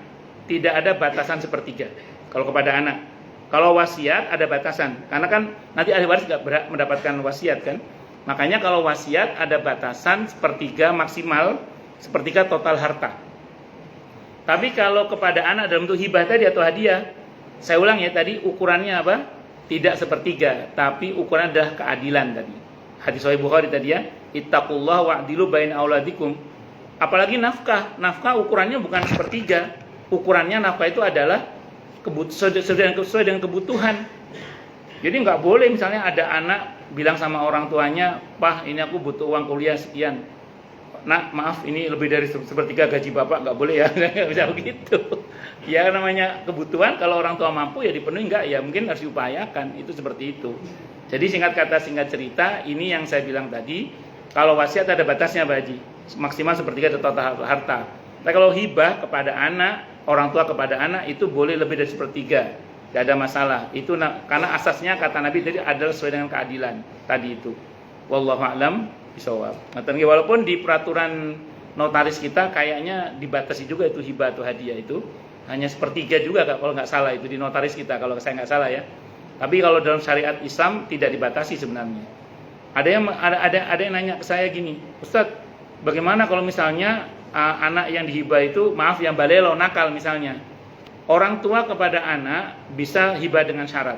tidak ada batasan 1/3. Kalau kepada anak. Kalau wasiat ada batasan. Karena kan nanti ahli waris nggak berhak mendapatkan wasiat kan. Makanya kalau wasiat ada batasan 1/3 maksimal 1/3 total harta. Tapi kalau kepada anak dalam bentuk hibah tadi atau hadiah, saya ulang ya tadi ukurannya apa? tidak sepertiga, tapi ukuran adalah keadilan tadi. Hadis Sahih Bukhari tadi ya, ittaqullah wa'dilu baina auladikum. Apalagi nafkah ukurannya bukan sepertiga. Ukurannya nafkah itu adalah sesuai dengan kebutuhan. Jadi nggak boleh misalnya ada anak bilang sama orang tuanya, "Pak, ini aku butuh uang kuliah sekian. Nak, maaf ini lebih dari sepertiga gaji bapak, nggak boleh ya." Nggak bisa begitu. Ya namanya kebutuhan, kalau orang tua mampu ya dipenuhi, nggak ya mungkin harus diupayakan, itu seperti itu. Jadi singkat kata singkat cerita, ini yang saya bilang tadi, kalau wasiat ada batasnya Pak Haji, maksimal sepertiga total harta. Tapi kalau hibah kepada anak, orang tua kepada anak itu boleh lebih dari sepertiga, tidak ada masalah. Itu karena asasnya kata Nabi tadi adalah sesuai dengan keadilan tadi itu. Wallahu a'lam bishawab. Walaupun di peraturan notaris kita kayaknya dibatasi juga itu hibah atau hadiah itu hanya sepertiga juga kalau nggak salah itu di notaris kita, kalau saya nggak salah ya. Tapi kalau dalam syariat Islam tidak dibatasi sebenarnya. Ada yang nanya ke saya gini, Ustadz, bagaimana kalau misalnya anak yang dihibah itu, maaf yang balelo nakal misalnya, orang tua kepada anak bisa hibah dengan syarat,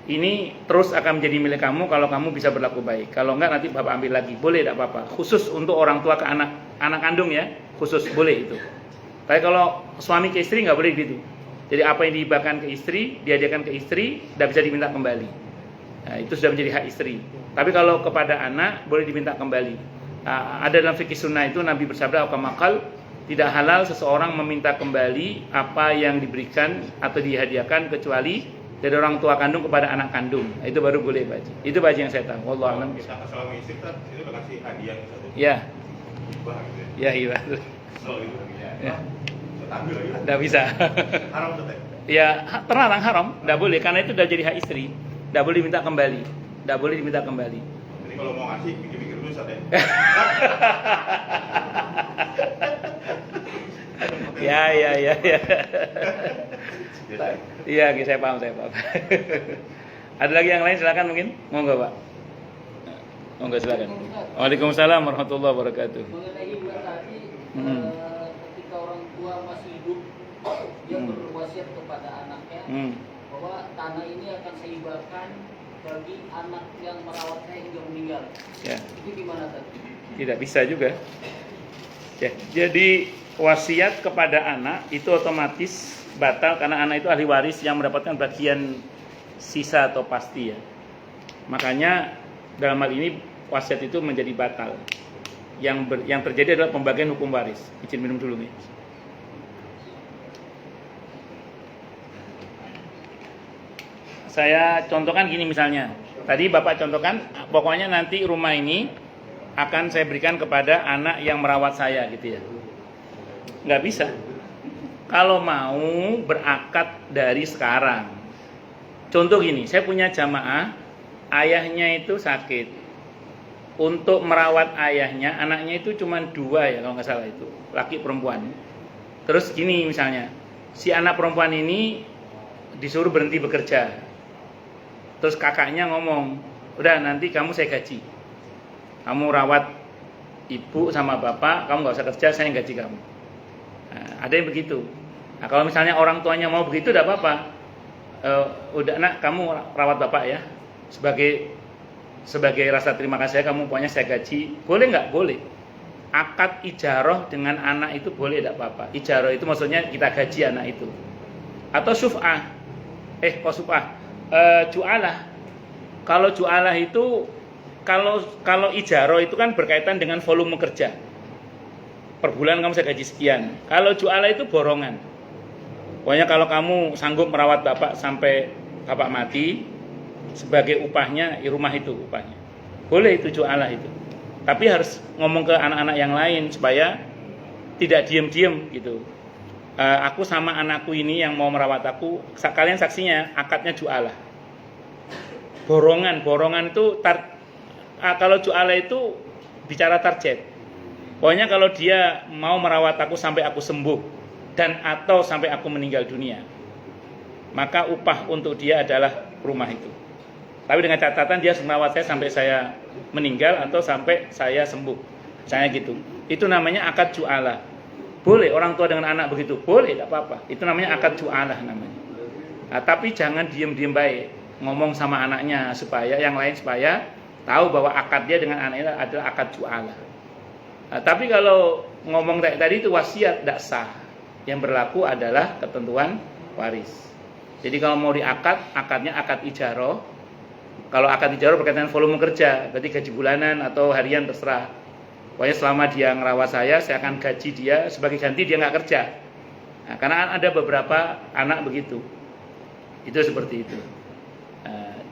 ini terus akan menjadi milik kamu kalau kamu bisa berlaku baik. Kalau enggak nanti bapak ambil lagi, boleh tidak apa-apa. Khusus untuk orang tua ke anak kandung ya, khusus boleh itu. Tapi kalau suami ke istri nggak boleh gitu. Jadi apa yang dihibahkan ke istri, dihadiahkan ke istri, tidak bisa diminta kembali. Nah, itu sudah menjadi hak istri. Tapi kalau kepada anak boleh diminta kembali. Ada dalam fikih sunnah itu Nabi bersabda, "Akamakal, tidak halal seseorang meminta kembali apa yang diberikan atau dihadiahkan kecuali dari orang tua kandung kepada anak kandung." Nah, itu baru boleh Pak Haji. Itu Pak Haji yang saya tahu. Wallahu a'lam. Kita ke suami istri kan itu kasih hadiah satu. Ya. Hibah gitu ya. Ya, iya. So itu Ya. Ambil lagi. Tidak bisa. Haram tuh teh. Ya, terlarang haram, tidak boleh karena itu sudah jadi hak istri. Tidak boleh diminta kembali. Tidak boleh diminta kembali. Jadi kalau mau ngasih mikir-mikir dulu Ustaz ya. Ya. Iya, saya paham. Ada lagi yang lain silakan mungkin. Monggo, Pak. Monggo silakan. Waalaikumsalam warahmatullahi wabarakatuh. Mengenai hibah tadi, ketika orang tua masih hidup, dia berwasiat kepada anaknya bahwa tanah ini akan saya hibahkan bagi anak yang merawatnya hingga meninggal. Ya. Itu gimana tadi? Tidak bisa juga. Ya, jadi wasiat kepada anak itu otomatis batal karena anak itu ahli waris yang mendapatkan bagian sisa atau pasti ya. Makanya dalam hal ini wasiat itu menjadi batal. Yang terjadi adalah pembagian hukum waris. Izin minum dulu nih. Saya contohkan gini misalnya. Tadi Bapak contohkan, pokoknya nanti rumah ini akan saya berikan kepada anak yang merawat saya gitu ya. Nggak bisa. Kalau mau berakad dari sekarang. Contoh gini, saya punya jamaah, ayahnya itu sakit. Untuk merawat ayahnya, anaknya itu cuma 2 ya kalau nggak salah itu, laki perempuan. Terus gini misalnya, si anak perempuan ini disuruh berhenti bekerja. Terus kakaknya ngomong, udah nanti kamu saya gaji. Kamu rawat ibu sama bapak, kamu nggak usah kerja, saya yang gaji kamu. Nah, ada yang begitu. Nah, kalau misalnya orang tuanya mau begitu, tidak apa-apa. Udah nak, kamu rawat bapak ya, sebagai rasa terima kasih kamu pokoknya saya gaji. Boleh nggak? Boleh. Akad ijaroh dengan anak itu boleh, tidak apa-apa. Ijaroh itu maksudnya kita gaji anak itu. Atau syuf'ah. Ju'alah. Kalau ju'alah itu kalau ijaroh itu kan berkaitan dengan volume kerja. Per bulan kamu saya gaji sekian. Kalau ju'alah itu borongan. Pokoknya kalau kamu sanggup merawat bapak sampai bapak mati, sebagai upahnya rumah itu upahnya. Boleh itu ju'alah itu. Tapi harus ngomong ke anak-anak yang lain supaya tidak diem-diem gitu. Aku sama anakku ini yang mau merawat aku, kalian saksinya akadnya ju'alah. Borongan itu kalau ju'alah itu bicara target. Pokoknya kalau dia mau merawat aku sampai aku sembuh dan atau sampai aku meninggal dunia, maka upah untuk dia adalah rumah itu. Tapi dengan catatan dia harus merawat saya sampai saya meninggal atau sampai saya sembuh. Misalnya gitu. Itu namanya akad ju'alah. Boleh orang tua dengan anak begitu, boleh, tidak apa-apa. Itu namanya akad ju'alah namanya. Nah, tapi jangan diem-diem baik, ngomong sama anaknya supaya yang lain supaya tahu bahwa akad dia dengan anaknya adalah akad ju'alah. Nah, tapi kalau ngomong tadi itu wasiat tidak sah. Yang berlaku adalah ketentuan waris. Jadi kalau mau diakad, akadnya akad ijaroh. Kalau akad ijaroh berkaitan dengan volume kerja, berarti gaji bulanan atau harian terserah. Pokoknya selama dia ngerawat saya akan gaji dia sebagai ganti dia nggak kerja. Nah, karena ada beberapa anak begitu. Itu seperti itu.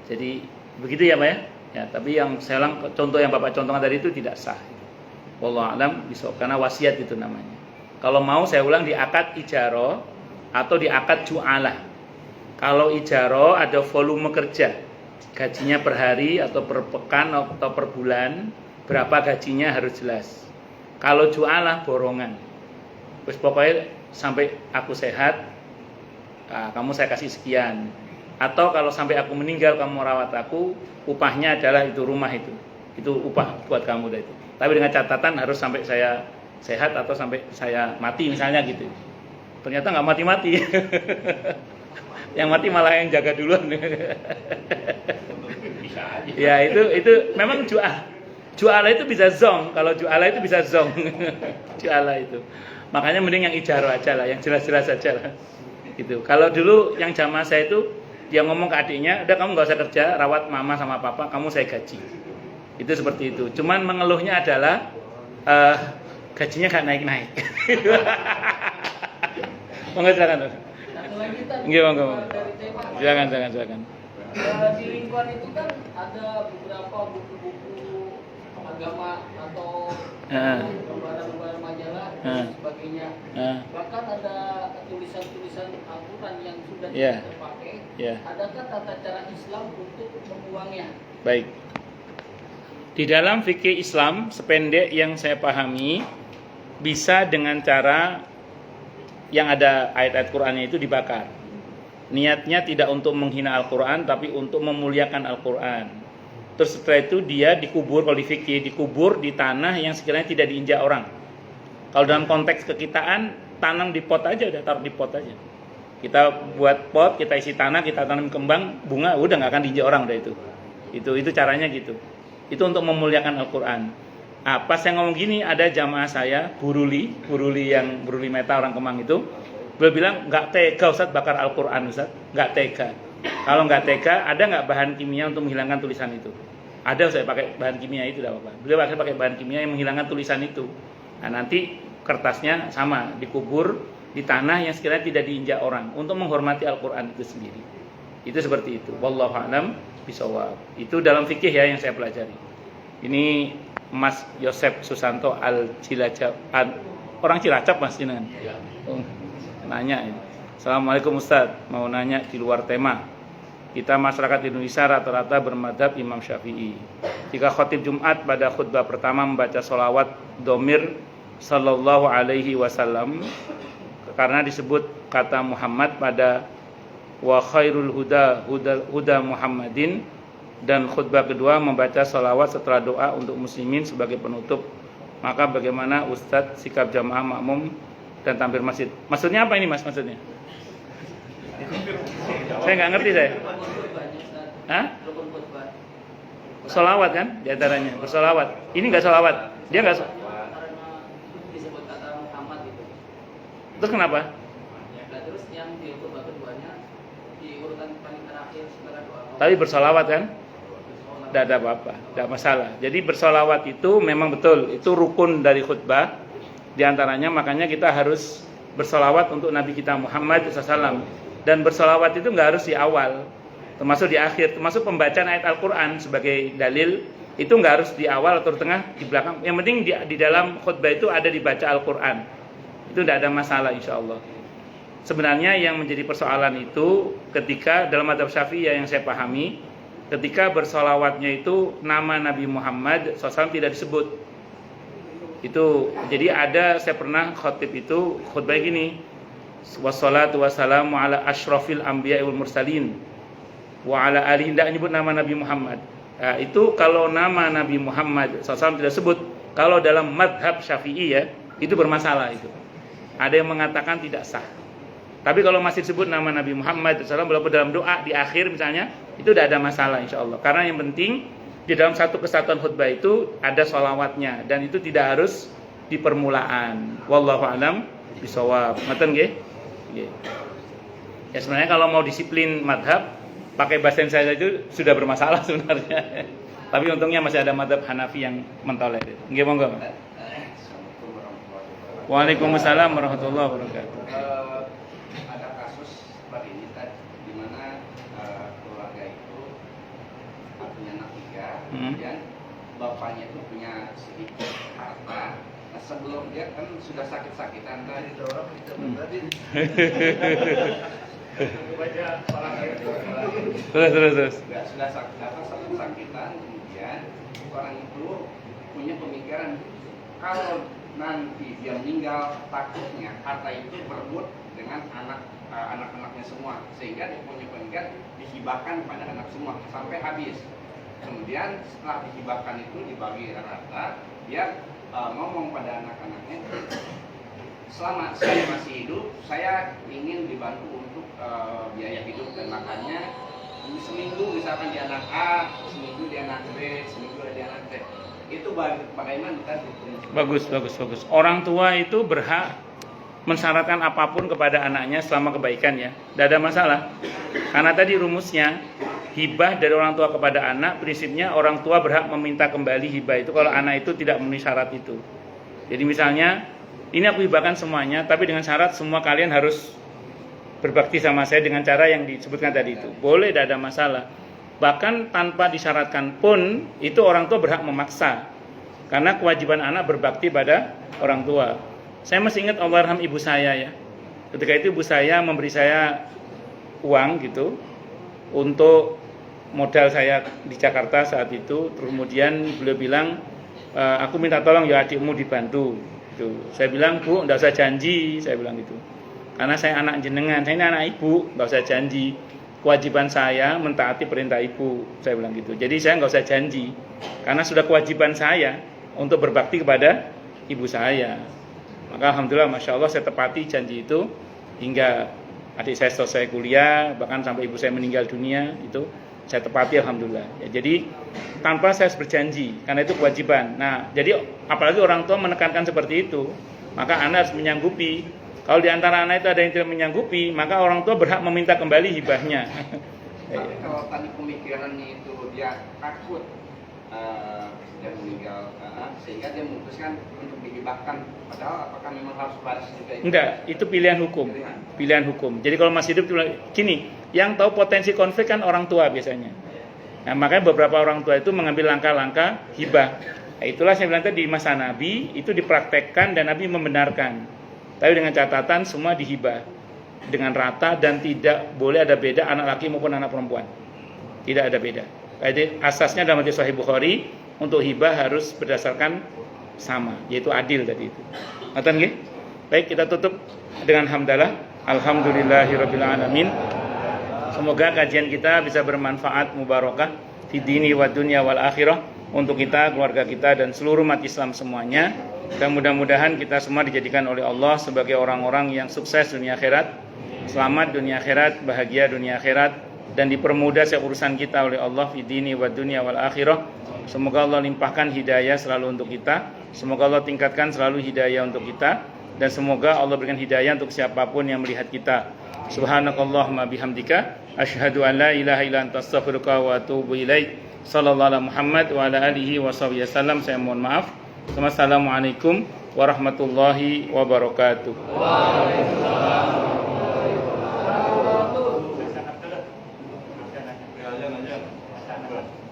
Jadi begitu ya Pak ya? Ya, tapi yang saya ulang contoh yang Bapak contohkan tadi itu tidak sah. Wallahu a'lam bishawab, karena wasiat itu namanya. Kalau mau saya ulang di akad ijaroh atau di akad ju'alah. Kalau ijaroh ada volume kerja, gajinya per hari atau per pekan atau per bulan, berapa gajinya harus jelas. Kalau ju'alah borongan. Terus pokoknya sampai aku sehat, kamu saya kasih sekian. Atau kalau sampai aku meninggal kamu merawat aku, upahnya adalah itu rumah itu. Itu upah buat kamu dah itu. Tapi dengan catatan harus sampai saya sehat atau sampai saya mati misalnya gitu. Ternyata nggak mati-mati. Yang mati malah yang jaga duluan. Bisa aja. Ya itu memang ju'alah itu bisa zong. Kalau ju'alah itu bisa zong. Ju'alah itu. Makanya mending yang ijaroh aja lah, yang jelas-jelas aja lah. Gitu. Kalau dulu yang jamaah saya itu dia ngomong ke adiknya, udah kamu nggak usah kerja, rawat mama sama papa, kamu saya gaji. Itu seperti itu. Cuman mengeluhnya adalah gajinya nggak naik-naik. Monggo silakan. Satu lagi tadi Nggih, monggo. dari tema. Silakan. Di lingkungan itu kan ada beberapa buku-buku agama atau lembaran-lembaran majalah dan sebagainya. Bahkan ada tulisan-tulisan Al-Quran yang sudah tidak terpakai. Adakah tata cara Islam untuk membuangnya? Baik. Di dalam fikih Islam, sependek yang saya pahami, bisa dengan cara yang ada ayat-ayat Qur'annya itu dibakar. Niatnya tidak untuk menghina Al-Quran, tapi untuk memuliakan Al-Quran. Terus setelah itu dia dikubur, kalau di fikih, dikubur di tanah yang sekiranya tidak diinjak orang. Kalau dalam konteks kekitaan, tanam di pot aja, udah taruh di pot aja. Kita buat pot, kita isi tanah, kita tanam kembang, bunga, udah nggak akan diinjak orang udah itu. Itu caranya gitu. Itu untuk memuliakan Al-Quran. Pas saya ngomong gini, ada jamaah saya, Buruli Meta orang Kemang itu, beliau bilang, nggak tega Ustaz bakar Al-Quran Ustaz, nggak tega. Kalau nggak tega, ada nggak bahan kimia untuk menghilangkan tulisan itu? Ada, saya pakai bahan kimia itu, tidak apa-apa. Beliau pakai bahan kimia yang menghilangkan tulisan itu. Nah nanti kertasnya sama, dikubur di tanah yang sekiranya tidak diinjak orang, untuk menghormati Al-Quran itu sendiri. Itu seperti itu. Wallahu a'lam bishawab. Itu dalam fikih ya yang saya pelajari. Ini Mas Yosep Susanto Al-Cilacap, orang Cilacap Mas Jinan. Nanya ini. Assalamualaikum Ustaz, mau nanya di luar tema. Kita masyarakat Indonesia rata-rata bermadhab Imam Syafi'i. Jika khotib Jumat pada khutbah pertama membaca sholawat domir sallallahu alaihi wasallam, karena disebut kata Muhammad pada wa khairul huda Muhammadin, dan khutbah kedua membaca sholawat setelah doa untuk muslimin sebagai penutup, maka bagaimana Ustadz sikap jamaah makmum dan tampil masjid? Maksudnya apa ini Mas maksudnya? Saya nggak ngerti saya. Hah? Sholawat kan diantaranya, bersolawat. Ini nggak sholawat, dia nggak. Disebut kata Muhammad itu. Terus kenapa? Nah, terus yang di khutbah keduanya di urutan paling terakhir setelah doa. Tapi bersolawat kan? Tidak ada apa-apa, tidak masalah. Jadi bersolawat itu memang betul, itu rukun dari khutbah. Di antaranya makanya kita harus bersolawat untuk Nabi kita Muhammad SAW. Dan bersolawat itu nggak harus di awal, termasuk di akhir, termasuk pembacaan ayat Al-Quran sebagai dalil, itu nggak harus di awal atau di tengah, di belakang. Yang penting di dalam khutbah itu ada dibaca Al-Quran. Itu tidak ada masalah insya Allah. Sebenarnya yang menjadi persoalan itu ketika dalam mazhab Syafi'i yang saya pahami, ketika bersolawatnya itu nama Nabi Muhammad SAW tidak disebut. Itu jadi ada, saya pernah khotib itu khutbah gini, wassalatu wassalamu ala asyrafil anbiya wal mursalin wa ala alihi, tidak nyebut nama Nabi Muhammad. Nah, itu kalau nama Nabi Muhammad SAW tidak sebut, kalau dalam madhab Syafi'i ya, itu bermasalah itu. Ada yang mengatakan tidak sah. Tapi kalau masih disebut nama Nabi Muhammad SAW walaupun dalam doa di akhir misalnya, itu tidak ada masalah insya Allah. Karena yang penting di dalam satu kesatuan khutbah itu ada sholawatnya dan itu tidak harus di permulaan. Wallahu a'lam bishawab. Ngoten nggih? Nggih. Ya sebenarnya kalau mau disiplin madhab pakai bahasa Indonesia itu sudah bermasalah sebenarnya. Tapi untungnya masih ada madhab Hanafi yang mentolerir. Nggih monggo. Waalaikumsalam warahmatullahi wabarakatuh. Ada kasus seperti ini di mana keluarga itu punya anak 3, kemudian bapaknya itu punya sedikit harta. Nah, sebelum dia kan sudah sakit-sakitan tadi dorong kita tadi. Terus. Sudah sakit-sakitan, kemudian orang itu punya pemikiran kalau nanti dia meninggal takutnya harta itu berebut dengan anak-anaknya semua, sehingga dia punya pemikiran dihibahkan pada anak semua sampai habis. Kemudian setelah dihibahkan itu dibagi rata, dia ngomong pada anak-anaknya, selama saya masih hidup saya ingin dibantu untuk biaya hidup dan makannya. Seminggu misalkan di anak A, seminggu di anak B, seminggu di anak C. Itu bagaimana kan? Bagus. Orang tua itu berhak mensyaratkan apapun kepada anaknya selama kebaikan ya. Tidak ada masalah. Karena tadi rumusnya hibah dari orang tua kepada anak, prinsipnya orang tua berhak meminta kembali hibah itu kalau anak itu tidak memenuhi syarat itu. Jadi misalnya, ini aku hibahkan semuanya, tapi dengan syarat semua kalian harus berbakti sama saya dengan cara yang disebutkan tadi itu. Boleh, tidak ada masalah. Bahkan tanpa disyaratkan pun, itu orang tua berhak memaksa. Karena kewajiban anak berbakti pada orang tua. Saya masih ingat Allahyarham ibu saya ya. Ketika itu ibu saya memberi saya uang gitu untuk modal saya di Jakarta saat itu. Kemudian beliau bilang, aku minta tolong ya adikmu dibantu. Gitu. Saya bilang, Bu, enggak usah janji, saya bilang gitu. Karena saya anak jenengan, saya ini anak ibu, enggak usah janji. Kewajiban saya mentaati perintah ibu, saya bilang gitu. Jadi saya enggak usah janji, karena sudah kewajiban saya untuk berbakti kepada ibu saya. Maka alhamdulillah, masya Allah saya tepati janji itu hingga adik saya selesai kuliah, bahkan sampai ibu saya meninggal dunia itu saya tepati alhamdulillah. Ya, jadi tanpa saya berjanji, karena itu kewajiban. Nah, jadi apalagi orang tua menekankan seperti itu, maka anak harus menyanggupi. Kalau di antara anak itu ada yang tidak menyanggupi, maka orang tua berhak meminta kembali hibahnya. Tapi kalau tadi pemikirannya itu dia takut dia meninggal, sehingga dia memutuskan untuk dihibahkan, padahal apakah memang harus baris juga itu? Enggak, itu pilihan hukum. Pilihan hukum. Jadi kalau masih hidup, gini, yang tahu potensi konflik kan orang tua biasanya. Nah, makanya beberapa orang tua itu mengambil langkah-langkah hibah. Nah, itulah saya bilang tadi di masa Nabi itu dipraktekkan dan Nabi membenarkan. Tapi dengan catatan semua dihibah dengan rata dan tidak boleh ada beda anak laki maupun anak perempuan. Tidak ada beda. Jadi asasnya dalam hadis Sahih Bukhari untuk hibah harus berdasarkan sama, yaitu adil tadi itu. Ngerti nggih? Baik, kita tutup dengan hamdalah. Alhamdulillahirabbil alamin. Semoga kajian kita bisa bermanfaat mubarakah fi dini wa dunya wal akhirah untuk kita, keluarga kita dan seluruh umat Islam semuanya. Dan mudah-mudahan kita semua dijadikan oleh Allah sebagai orang-orang yang sukses dunia akhirat, selamat dunia akhirat, bahagia dunia akhirat, dan dipermudah urusan kita oleh Allah fi dini wa dunya wal akhirah. Semoga Allah limpahkan hidayah selalu untuk kita, semoga Allah tingkatkan selalu hidayah untuk kita, dan semoga Allah berikan hidayah untuk siapapun yang melihat kita. Subhanakallahumma bihamdika asyhadu an la ilaha illa anta astaghfiruka wa atubu ilaik. Sallallahu alaihi Muhammad wa ala alihi washabihi wasallam. Saya mohon maaf. Assalamualaikum warahmatullahi wabarakatuh. Waalaikumsalam warahmatullahi wabarakatuh.